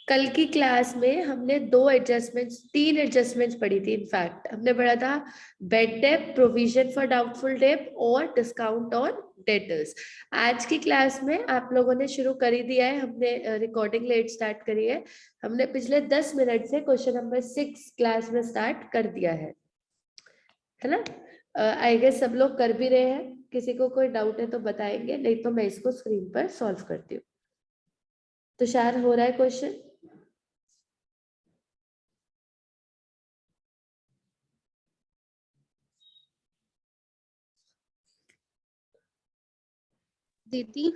कल की क्लास में हमने तीन एडजस्टमेंट्स पढ़ी थी। इनफैक्ट हमने पढ़ा था bad debt, provision for doubtful debt और डिस्काउंट ऑन डेटर्स। आज की क्लास में आप लोगों ने शुरू कर ही दिया है, हमने रिकॉर्डिंग लेट स्टार्ट करी है। हमने पिछले 10 मिनट से क्वेश्चन नंबर 6 क्लास में स्टार्ट कर दिया है ना। आई गेस सब लोग कर भी रहे हैं। किसी को कोई डाउट है तो बताएंगे, नहीं तो मैं इसको स्क्रीन पर सॉल्व करती हूँ। तुषार, हो रहा है क्वेश्चन? दीदी,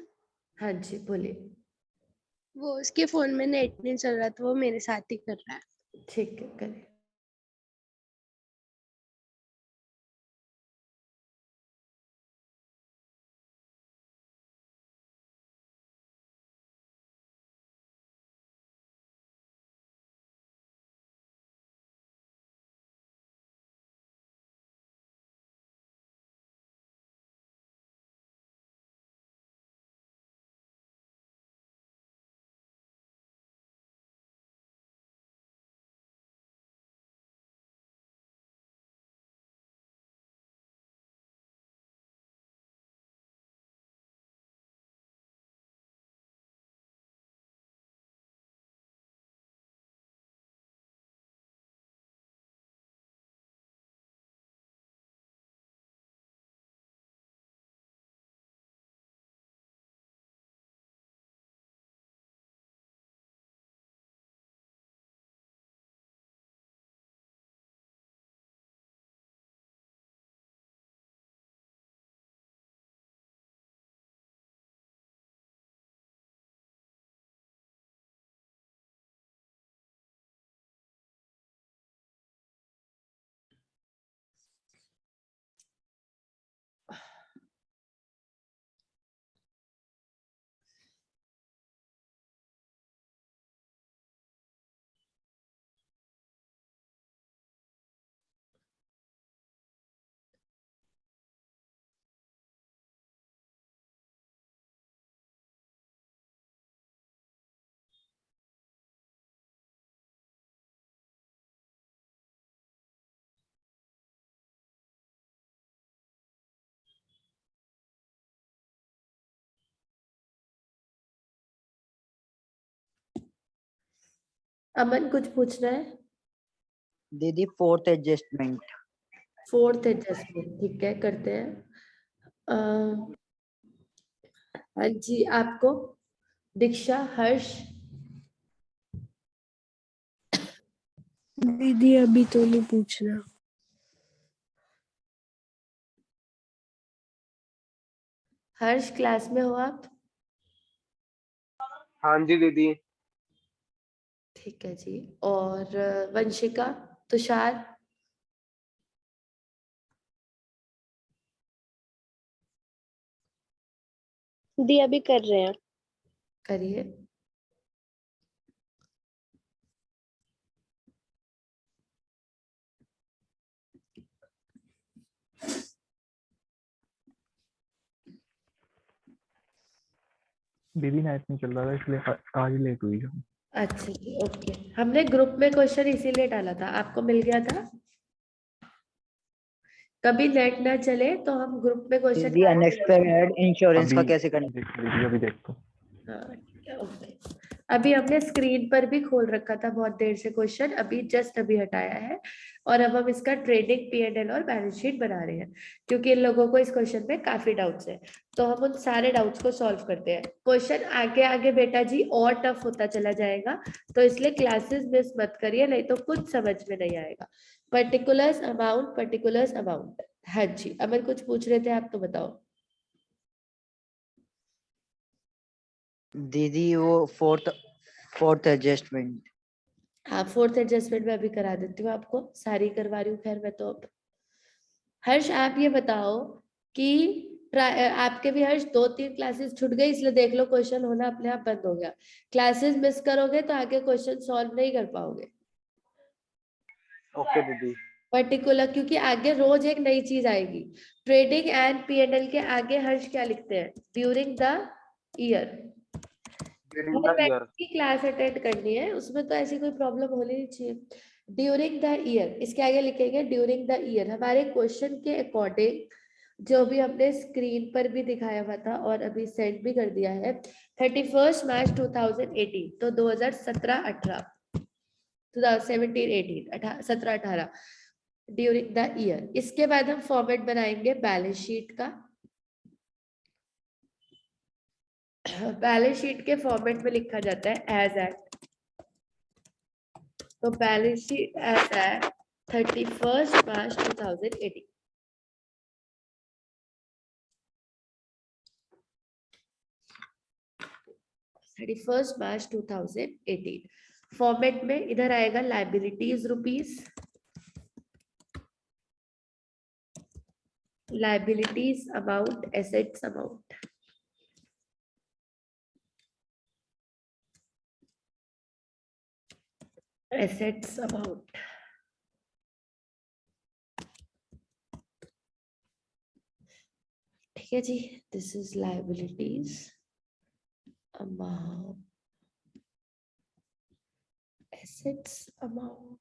हाँ जी बोलिए। वो उसके फोन में नेट नहीं चल रहा तो वो मेरे साथ ही कर रहा है। ठीक है, करें। अमन, कुछ पूछना है? दीदी फोर्थ एडजस्टमेंट। फोर्थ एडजस्टमेंट, ठीक है, करते हैं। हाँ जी, आपको दीक्षा, हर्ष? दीदी अभी तो नहीं पूछना। हर्ष, क्लास में हो आप? हाँ जी दीदी। ठीक है जी। और वंशिका, तुषार? दीदी अभी कर रहे हैं। करिए। दीदी नेट नहीं चल रहा था इसलिए आज लेट हुई हम। अच्छा जी, ओके। हमने ग्रुप में क्वेश्चन इसीलिए डाला था, आपको मिल गया था। कभी नेट ना चले तो हम ग्रुप में क्वेश्चन दीदी अनएक्सपेक्टेड इंश्योरेंस का कैसे करना? दीदी अभी देखो। हाँ, ठीक है, ओके। अभी हमने स्क्रीन पर भी खोल रखा था बहुत देर से क्वेश्चन, अभी जस्ट अभी हटाया है। और अब हम इसका ट्रेडिंग P&L और बैलेंस शीट बना रहे हैं, क्योंकि इन लोगों को इस क्वेश्चन में काफी डाउट्स है। तो हम उन सारे डाउट्स को सॉल्व करते हैं। क्वेश्चन आगे आगे बेटा जी और टफ होता चला जाएगा, तो इसलिए क्लासेस मिस मत करिए, नहीं तो कुछ समझ में नहीं आएगा। Particulars amount. हाँ जी, अमर कुछ पूछ रहे थे आप, तो बताओ। दीदी वो फोर्थ एडजस्टमेंट। हाँ, फोर्थ एडजस्टमेंट में अभी करा देती हूँ आपको, सारी करवा रही हूँ। खैर मैं तो अब, हर्ष आप ये बताओ कि आपके भी हर्ष 2-3 क्लासेस छूट गई, इसलिए देख लो क्वेश्चन होना अपने आप बंद हो गया। क्लासेस मिस करोगे तो आगे क्वेश्चन सॉल्व नहीं कर पाओगे। ओके दीदी। पर्टिकुलर, क्योंकि आगे रोज एक नई चीज आएगी। ट्रेडिंग एंड P&L के आगे हर्ष क्या लिखते हैं? During the year. की क्लास अटेंड करनी है, उसमें तो ऐसी कोई प्रॉब्लम होनी नहीं चाहिए। ड्यूरिंग द ईयर, इसके आगे लिखेंगे ड्यूरिंग द ईयर। हमारे क्वेश्चन के अकॉर्डिंग जो भी हमने स्क्रीन पर भी दिखाया हुआ था और अभी सेंड भी कर दिया है, 31 मार्च 2018, तो 2017-18, 2017-18, 17-18 ड्यूरिंग द ईयर। इसके बाद हम फॉर्मेट बनाएंगे बैलेंस शीट का। बैलेंस शीट के फॉर्मेट में लिखा जाता है एज एट, तो balance sheet as at 31 March 2018। March 2018 format में इधर आएगा liabilities rupees, liabilities amount, assets amount. Assets amount, ठीक है जी। This is liabilities amount, assets amount.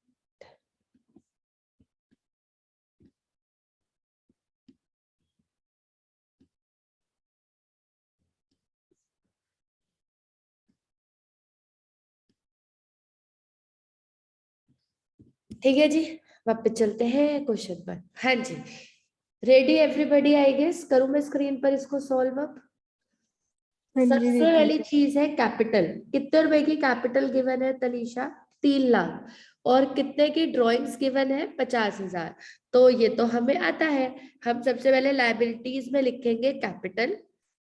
ठीक है जी, वापस चलते हैं क्वेश्चन पर। हाँ जी, रेडी एवरीबॉडी? आई गेस करूं मैं स्क्रीन पर इसको सॉल्व अप? सबसे पहली चीज है कैपिटल। कितने रुपए की कैपिटल गिवन है तनीषा? 3 लाख। और कितने की ड्राइंग्स गिवन है? 50,000। तो ये तो हमें आता है। हम सबसे पहले लाइबिलिटीज में लिखेंगे कैपिटल,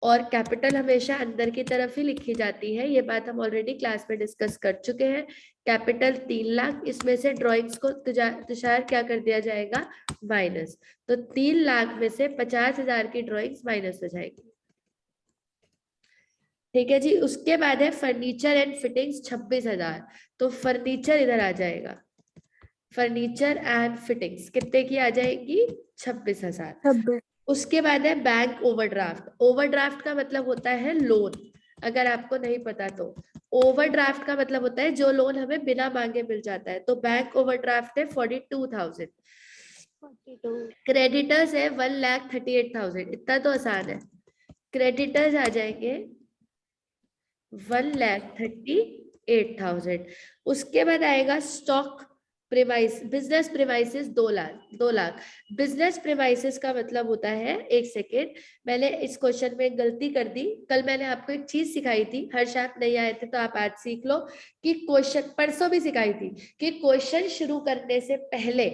और कैपिटल हमेशा अंदर की तरफ ही लिखी जाती है, ये बात हम ऑलरेडी क्लास में डिस्कस कर चुके हैं। कैपिटल 3 लाख, इसमें से ड्राइंग्स को तुषार क्या कर दिया जाएगा? माइनस। तो 3 लाख में से 50,000 की ड्राइंग्स माइनस हो जाएगी। ठीक है जी। उसके बाद है फर्नीचर एंड फिटिंग्स 26,000, तो फर्नीचर इधर आ जाएगा। फर्नीचर एंड फिटिंग्स कितने की आ जाएगी? 26,000। उसके बाद है बैंक ओवरड्राफ्ट। ओवरड्राफ्ट का मतलब होता है लोन, अगर आपको नहीं पता तो। ओवरड्राफ्ट का मतलब होता है जो लोन हमें बिना मांगे मिल जाता है। तो बैंक ओवरड्राफ्ट है 42,000। क्रेडिटर्स है 1,38,000। इतना तो आसान है। क्रेडिटर्स आ जाएंगे 1,38,000। उसके बाद आएगा stock premise, business premises 2 lakh. Business premises का मतलब होता है, एक सेकेंड, मैंने इस क्वेश्चन में गलती कर दी। कल मैंने आपको एक चीज सिखाई थी, हर्ष आप नहीं आए थे तो आप आज सीख लो, कि क्वेश्चन, परसों भी सिखाई थी, कि क्वेश्चन शुरू करने से पहले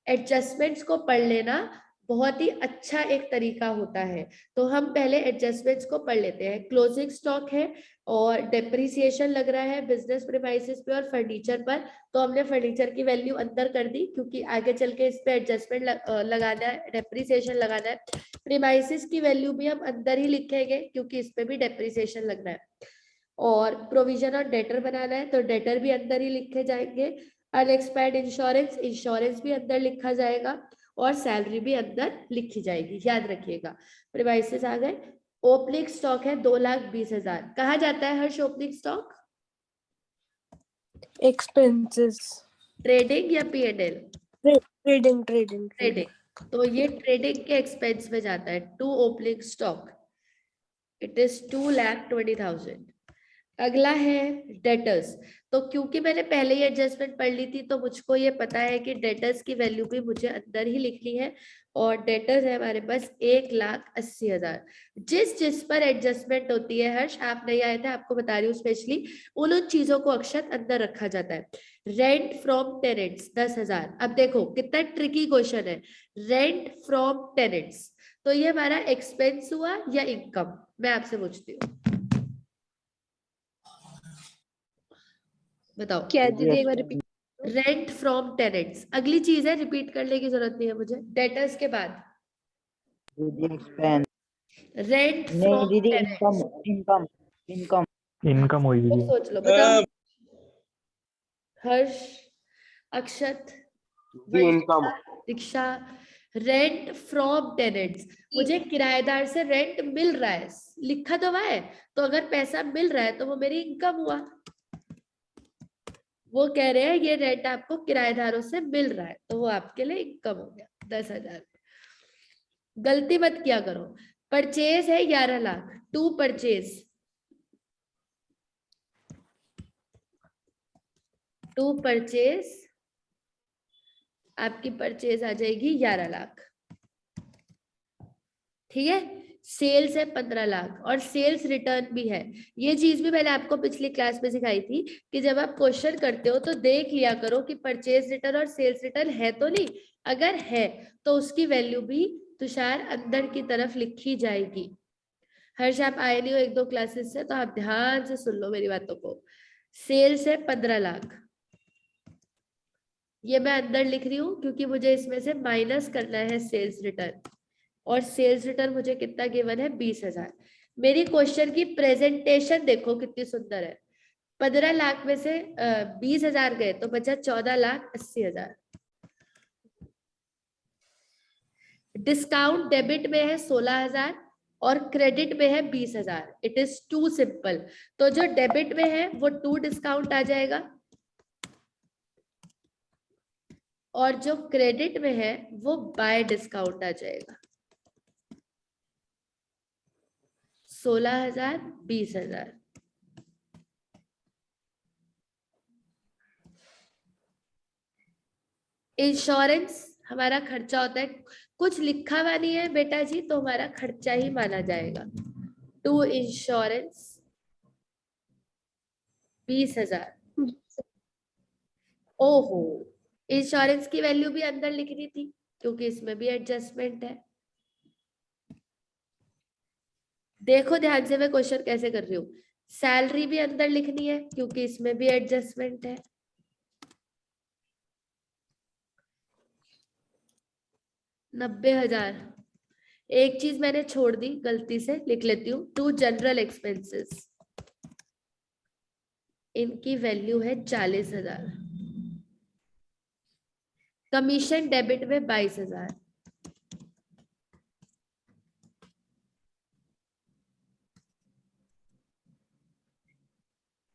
एडजस्टमेंट्स को पढ़ लेना बहुत ही अच्छा एक तरीका होता है। तो हम पहले एडजस्टमेंट्स को पढ़ लेते हैं। क्लोजिंग स्टॉक है और डेप्रिसिएशन लग रहा है बिजनेस प्रीमाइसेस पे और फर्नीचर पर, तो हमने फर्नीचर की वैल्यू अंदर कर दी क्योंकि आगे चल के इस पे एडजस्टमेंट लगाना है, डेप्रिसिएशन लगाना है। प्रीमाइसेस की वैल्यू भी हम अंदर ही लिखेंगे क्योंकि इस पे भी डेप्रिसिएशन लगना है। और प्रोविजन और डेटर बनाना है, तो डेटर भी अंदर ही लिखे जाएंगे। अनएक्सपायर्ड इंश्योरेंस, इंश्योरेंस भी अंदर लिखा जाएगा, और सैलरी भी अंदर लिखी जाएगी, याद रखिएगा। प्रीमाइसेस आ गए। ओपनिंग स्टॉक है 2,20,000। कहा जाता है Harsh opening stock? Expenses. Trading या P&L? ट्रेडिंग। ट्रेडिंग। तो ये ट्रेडिंग के एक्सपेंस में जाता है। To opening stock, it is 2,20,000। अगला है डेटर्स। तो क्योंकि मैंने पहले ही एडजस्टमेंट पढ़ ली थी तो मुझको ये पता है कि डेटर्स की वैल्यू भी मुझे अंदर ही लिखनी है, और डेटर्स है हमारे पास 1,80,000। जिस जिस पर एडजस्टमेंट होती है, हर्ष आप नहीं आए थे, आपको बता रही हूँ स्पेशली, उन चीजों को अक्षर अंदर रखा जाता है। Rent from tenants 10,000। अब देखो कितना ट्रिकी क्वेश्चन है, रेंट फ्रॉम टेनेंट्स, तो ये हमारा एक्सपेंस हुआ या इनकम? मैं आपसे पूछती हूँ, बताओ। क्या दीदी एक बार रिपीट? रेंट फ्रॉम टेनेंट्स अगली चीज है, रिपीट करने की जरूरत नहीं है मुझे। डेटर्स के बाद दीदी एक्सपेंस, रेंट नहीं फ्रॉम दीदी टेनेंट्स। इनकम इनकम इनकम हुई वो दीदी। सोच लो, बताओ। Harsh, Akshat, income. Diksha, rent from tenants, मुझे किराएदार से रेंट मिल रहा है, लिखा तो हुआ है, तो अगर पैसा मिल रहा है तो वो मेरी इनकम हुआ। वो कह रहे हैं ये रेंट आपको किराएदारों से मिल रहा है, तो वो आपके लिए इनकम हो गया 10,000। गलती मत किया करो। परचेज है 11 lakh, to purchase, to purchase, आपकी परचेज आ जाएगी 11 लाख, ठीक है। सेल्स है 15 लाख और सेल्स रिटर्न भी है। ये चीज भी मैंने आपको पिछली क्लास में सिखाई थी कि जब आप क्वेश्चन करते हो तो देख लिया करो कि परचेज रिटर्न और सेल्स रिटर्न है तो नहीं, अगर है तो उसकी वैल्यू भी तुषार अंदर की तरफ लिखी जाएगी। हर्ष आप आए नहीं हो 1-2 क्लासेस से, तो आप ध्यान से सुन लो मेरी बातों को। सेल्स है 15 लाख, ये मैं अंदर लिख रही हूँ क्योंकि मुझे इसमें से माइनस करना है सेल्स रिटर्न, और सेल्स रिटर्न मुझे कितना गिवन है 20,000। मेरी क्वेश्चन की प्रेजेंटेशन देखो कितनी सुंदर है। 15 लाख में से 20,000 गए तो बचा 14,80,000। डिस्काउंट डेबिट में है 16,000 और क्रेडिट में है 20,000। It is too simple. तो जो डेबिट में है वो टू डिस्काउंट आ जाएगा और जो क्रेडिट में है वो बाय डिस्काउंट आ जाएगा। 16,000 20,000। इंश्योरेंस हमारा खर्चा होता है, कुछ लिखा हुआ नहीं है बेटा जी तो हमारा खर्चा ही माना जाएगा। To insurance 20,000। ओहो, इंश्योरेंस की वैल्यू भी अंदर लिखनी थी क्योंकि इसमें भी एडजस्टमेंट है। देखो ध्यान से मैं क्वेश्चन कैसे कर रही हूँ। सैलरी भी अंदर लिखनी है क्योंकि इसमें भी एडजस्टमेंट है। 90,000। एक चीज मैंने छोड़ दी, गलती से लिख लेती हूँ। टू जनरल एक्सपेंसेस, इनकी वैल्यू है 40,000। कमीशन डेबिट में 22,000।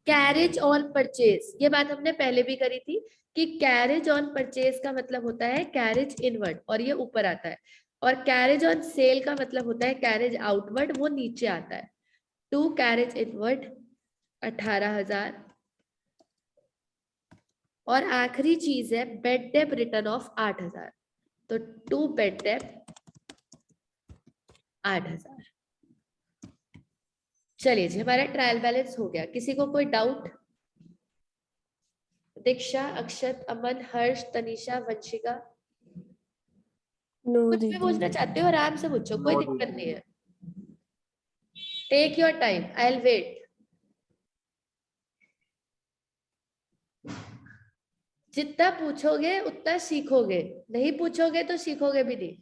कैरेज ऑन परचेज, ये बात हमने पहले भी करी थी कि कैरेज ऑन परचेज का मतलब होता है कैरेज इनवर्ड और ये ऊपर आता है, और कैरेज ऑन सेल का मतलब होता है कैरेज आउटवर्ड, वो नीचे आता है। To carriage inward 18,000। और आखिरी चीज है बेड डेप रिटर्न ऑफ 8,000। तो टू बेड डेप 8,000। चलिए जी, हमारा ट्रायल बैलेंस हो गया। किसी को कोई डाउट? दीक्षा, अक्षत, अमन, हर्ष, तनिषा, वंशिका, नो कुछ भी दीदी। पूछना चाहते हो आराम से पूछो, कोई No, दिक्कत दीदी। नहीं है। Take your time, I will wait. जितना पूछोगे उतना सीखोगे, नहीं पूछोगे तो सीखोगे भी नहीं।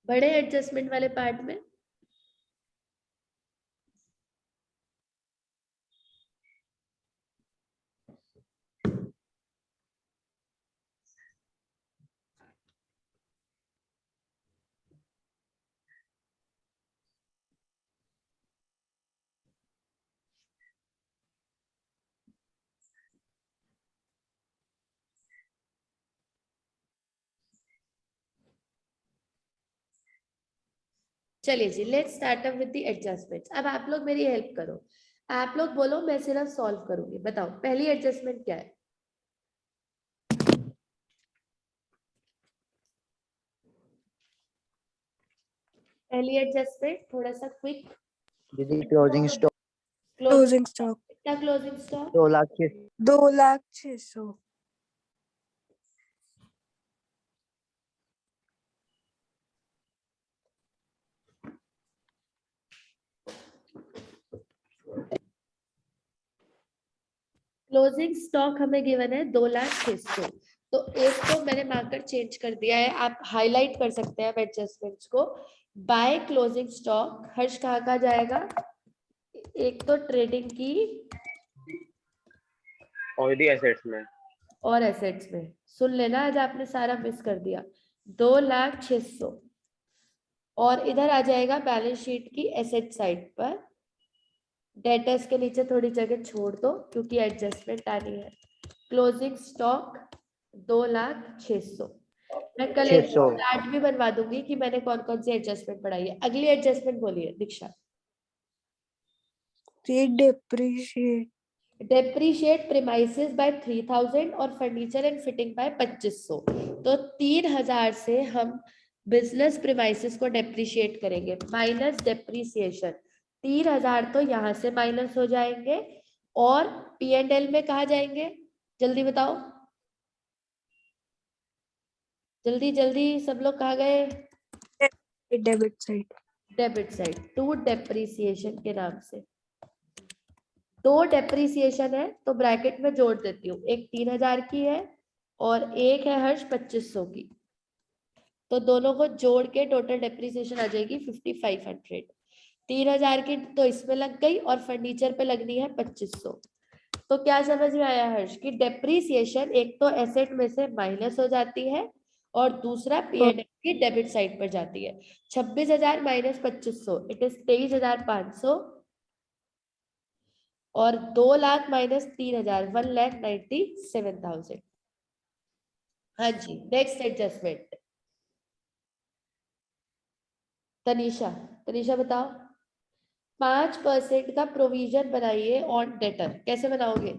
बड़े एडजस्टमेंट वाले पार्ट में चलिए जी, let's start up with the adjustments. अब आप लोग मेरी हेल्प करो, आप लोग बोलो, मैं सिर्फ सॉल्व करूंगी। बताओ पहली एडजस्टमेंट क्या है? पहली एडजस्टमेंट थोड़ा सा क्विक। दीदी क्लोजिंग स्टॉक क्लोजिंग स्टॉक कितना क्लोजिंग स्टॉक? 2,06,000। 2,06,000। क्लोजिंग स्टॉक हमें गिवन है 2,06,000। तो एक तो मैंने मार्कर चेंज कर दिया है, आप हाईलाइट कर सकते हैं एडजस्टमेंट्स को। बाय क्लोजिंग स्टॉक हर्ष कहाँ कहाँ जाएगा? एक तो ट्रेडिंग की और दी एसेट्स में। और एसेट्स में। सुन लेना, आज आपने सारा मिस कर दिया। 2,06,000 और इधर आ जाएगा बैलेंस शीट की एसेट साइड पर। डेटर्स के नीचे थोड़ी जगह छोड़ दो क्योंकि एडजस्टमेंट आनी है। Closing stock 2,06,000। मैं कल एक 600। चार्ट भी बनवा दूंगी कि मैंने कौन कौन सी एडजस्टमेंट पढ़ाई है। अगली एडजस्टमेंट बोलिए दीक्षा। डेप्रिशिएट डेप्रीशिएट प्रीमाइसेस बाय 3,000 और फर्नीचर एंड फिटिंग बाय 2,500। तो 3,000 से हम बिजनेस प्रीमाइसेस को डेप्रीशिएट करेंगे, माइनस डेप्रीसिएशन। 3,000 तो यहाँ से माइनस हो जाएंगे और P&L में कहा जाएंगे? जल्दी बताओ, जल्दी जल्दी सब लोग कहाँ गए? Debit side. Debit side to depreciation के नाम से। 2 डेप्रीसिएशन है तो ब्रैकेट में जोड़ देती हूँ, एक 3,000 की है और एक है हर्ष 2,500 की। तो दोनों को जोड़ के टोटल डेप्रीसिएशन आ जाएगी 5,500। 3,000 की तो इसमें लग गई और फर्नीचर पे लगनी है 2,500। तो क्या समझ में आया हर्ष कि डेप्रीसिएशन एक तो एसेट में से माइनस हो जाती है और दूसरा P&L की डेबिट साइड पर जाती है। 26,000 माइनस 2,500 इट इज 23,500 और 2 लाख माइनस 3,000 1,97,000। हाँ जी, नेक्स्ट एडजस्टमेंट। तनीषा, तनीषा बताओ। 5% का प्रोविजन बनाइए ऑन डेटर। कैसे बनाओगे?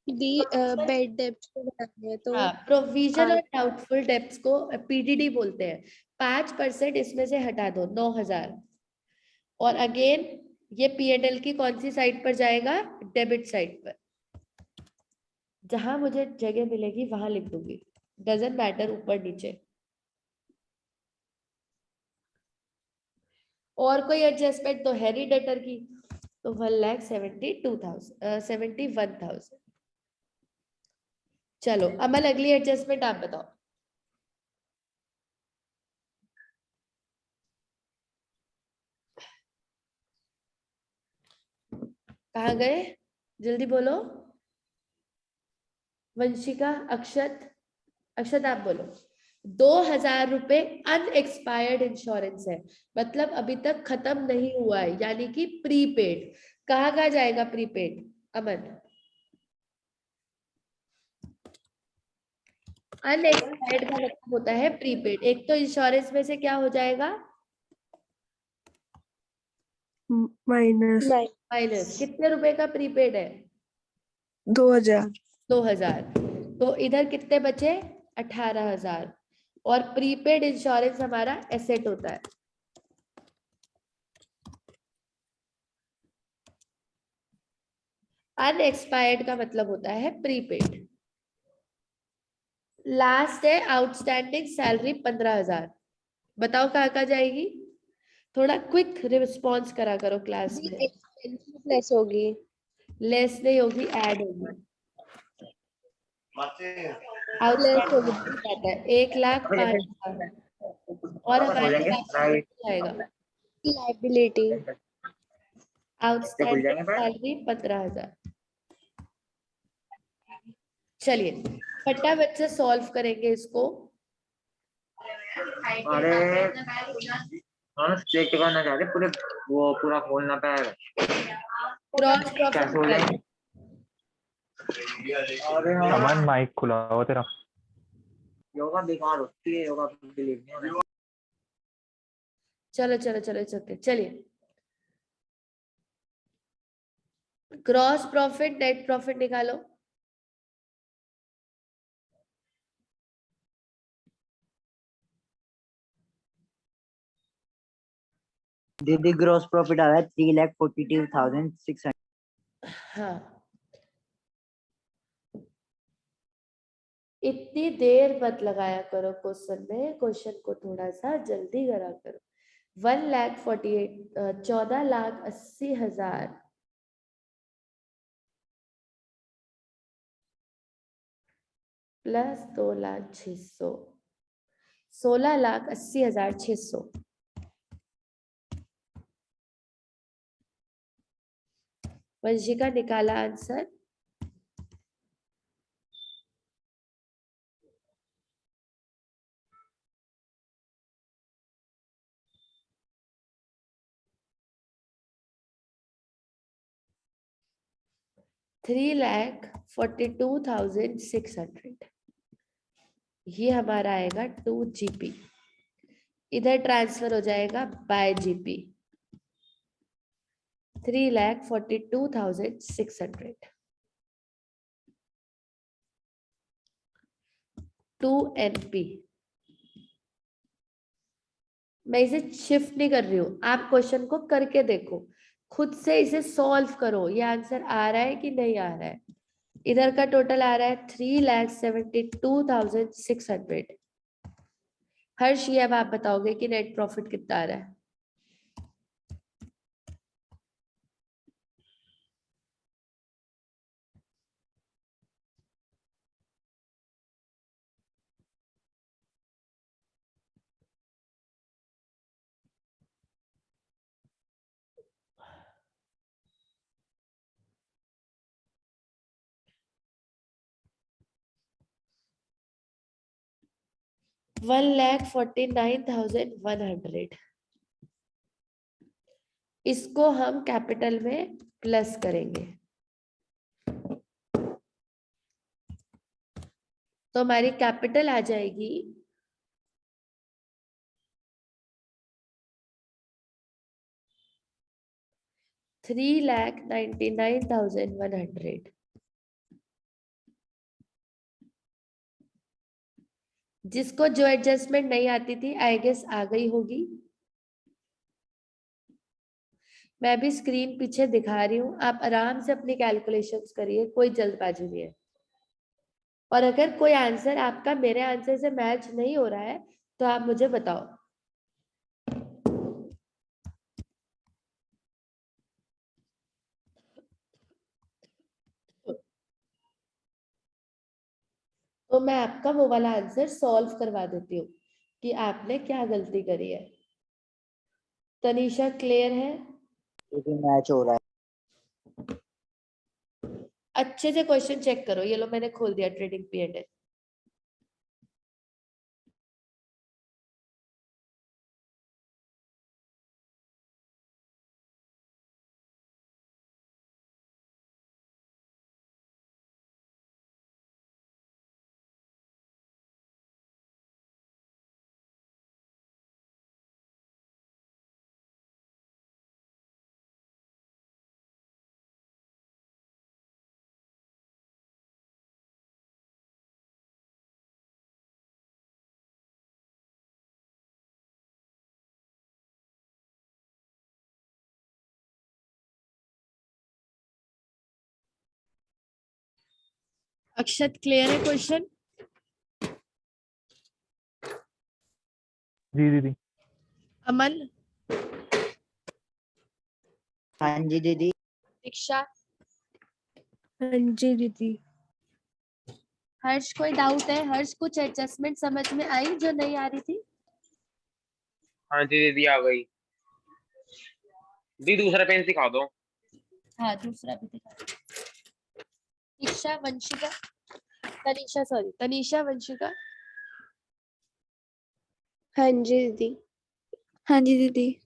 दी बेड डेब्ट को बनाते हैं तो हाँ, प्रोविजन और हाँ। डाउटफुल डेब्ट्स को PDD बोलते हैं। 5% इसमें से हटा दो, 9,000। और अगेन ये P&L की कौन सी साइड पर जाएगा? डेबिट साइड पर। जहां मुझे जगह मिलेगी वहां लिख दूंगी, डजंट मैटर ऊपर नीचे। और कोई एडजस्टमेंट तो है नहीं डेटर की, तो 1,71,000। चलो अमल, अगली एडजस्टमेंट आप बताओ। कहाँ गए? जल्दी बोलो। वंशिका, अक्षत, अक्षत आप बोलो। 2,000 रुपए अनएक्सपायर्ड इंश्योरेंस है, मतलब अभी तक खत्म नहीं हुआ है, यानी कि प्रीपेड। कहाँ कहाँ जाएगा प्रीपेड? अमन, अनएक्सपायर्ड का मतलब होता है प्रीपेड। एक तो इंश्योरेंस में से क्या हो जाएगा? Minus minus. कितने रुपए का प्रीपेड है? 2,000। 2,000। तो इधर कितने बचे? 18,000। और प्रीपेड इंश्योरेंस हमारा एसेट होता है। अनएक्सपायर्ड का मतलब होता है प्रीपेड। लास्ट है आउटस्टैंडिंग सैलरी 15,000। बताओ कहाँ कहाँ जाएगी? थोड़ा क्विक रिस्पॉन्स करा करो क्लास में। लेस होगी। लेस नहीं होगी, ऐड होगी। आउटस्टैंडिंग 1,05,000 और हमारे पास जाएगा लाइबिलिटी आउटस्टैंडिंग सैलरी 15,000। चलिए फटाफट से सॉल्व करेंगे इसको। अरे हम चेक करना चाहते पूरे वो पूरा खोलना पाएगा। ग्रॉस कैसे हो प्रॉफिट। जाएंगे? अरे अमन माइक खुला हो तेरा। योगा बेकार होती है, योगा बिलीव नहीं होना। चलो चलो चलो चलो चलिए, ग्रॉस प्रॉफिट नेट प्रॉफिट निकालो। दीदी ग्रॉस प्रॉफिट आ रहा है 3,42,600। हाँ, इतनी देर मत लगाया करो क्वेश्चन में, क्वेश्चन को थोड़ा सा जल्दी करा करो। 14,80,000 प्लस 2,06,000, 16,80,600। वंशिका निकाला आंसर। $3,42,600, ये हमारा आएगा 2 GP, इधर ट्रांसफर हो जाएगा बाय GP। 3,42,600 2NP। मैं इसे शिफ्ट नहीं कर रही हूँ, आप क्वेश्चन को करके देखो, खुद से इसे सॉल्व करो, ये आंसर आ रहा है कि नहीं आ रहा है। इधर का टोटल आ रहा है 3,72,600। हर्ष, ये अब आप बताओगे कि नेट प्रॉफिट कितना आ रहा है। $1,49,100, इसको हम कैपिटल में प्लस करेंगे तो हमारी कैपिटल आ जाएगी 3,99,100। जिसको जो एडजस्टमेंट नहीं आती थी आई गेस आ गई होगी। मैं भी स्क्रीन पीछे दिखा रही हूँ, आप आराम से अपनी कैलकुलेशंस करिए, कोई जल्दबाजी नहीं है। और अगर कोई आंसर आपका मेरे आंसर से मैच नहीं हो रहा है तो आप मुझे बताओ। तो मैं आपका वो वाला आंसर सॉल्व करवा देती हूँ कि आपने क्या गलती करी है। तनीषा क्लियर है? क्योंकि मैच हो रहा है। अच्छे से क्वेश्चन चेक करो, ये लो मैंने खोल दिया ट्रेडिंग पीरियड। अक्षत क्लियर है क्वेश्चन? जी दीदी। अमन? हाँ जी दीदी। दीक्षा? हाँ जी दीदी। हर्ष, कोई डाउट है? हर्ष, कुछ एडजस्टमेंट समझ में आई जो नहीं आ रही थी? हाँ जी दीदी आ गई। दी दूसरा पेन दिखा दो। हाँ, दूसरा भी दिखा। दीक्षा, वंशिका, तनीषा, सॉरी तनीषा, वंशिका। हाँ जी दीदी। हाँ जी दीदी।